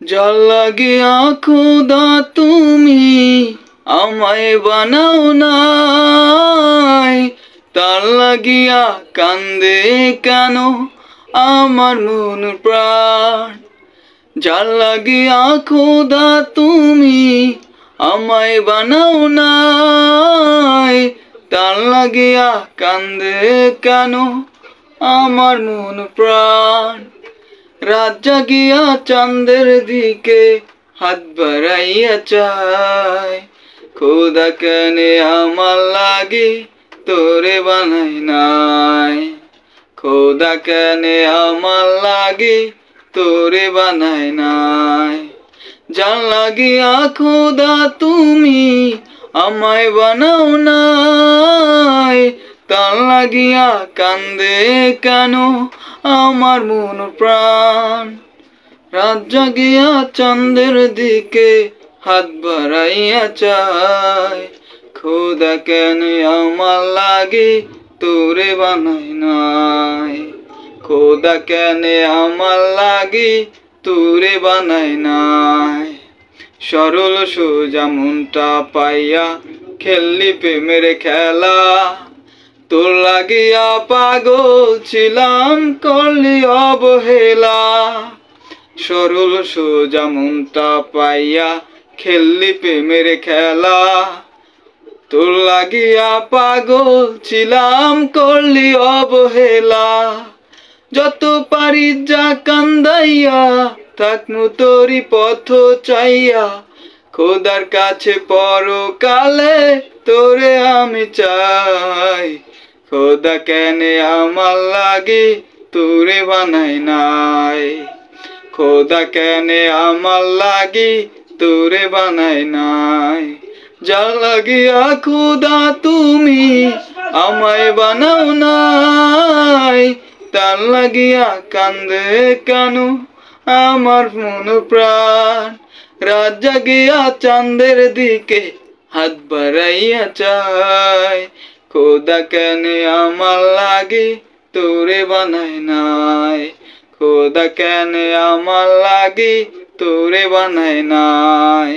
যার লাগিয়া খোদা তুমি আমায় বানাও নাই, তার লাগিয়া কান্দে কেন আমার মন প্রাণ। যার লাগিয়া খোদা তুমি আমায় বানাও নাই, তার লাগিয়া কান্দে কেন আমার মন প্রাণ। রাত জাগিয়া চাঁদের দিকে হাত বাড়াইয়া চায়, খোদা কেনে আমার লাগি তোরে বানাই নাই, খোদা কেনে আমার লাগি তোরে বানাই নাই। যার লাগিয়া খোদা তুমি আমায় বানাও নাই, তার লাগিয়া কান্দে কেন আমার মন প্রাণ। রাত জাগিয়া চাঁদের দিকে হাত বাড়াইয়া চায়, খোদা কেনে আমার লাগি তোরে বানাই নাই, খোদা কেনে আমার লাগি তোরে বানাই নাই। সরল সোজা মনটা পাইয়া খেললি প্রেমের খেলা, তোর লাগিয়া পাগল ছিলাম করলি অবহেলা। সরল সোজা মনটা পাইয়া খেললি প্রেমের খেলা, তোর লাগিয়া পাগল ছিলাম করলি অবহেলা। যত পারি যা কান্দাইয়া থাকমু তোরি পথ চাইয়া, খোদার কাছে পরকালে তোরে আমি চাই, খোদা কেনে আমার লাগি তোরে বানাই নাই, খোদা কেনে আমার লাগি তোরে বানাই নাই। যার লাগিয়া খোদা তুমি আমায় বানাও নাই, তার লাগিয়া কান্দে কেন আমার মন প্রাণ। রাত জাগিয়া চাঁদের দিকে হাত বাড়াইয়া চায়, খোদা কেনে আমার লাগি তোরে বানাই নাই, খোদা কেনে আমার লাগি তোরে বানাই নাই।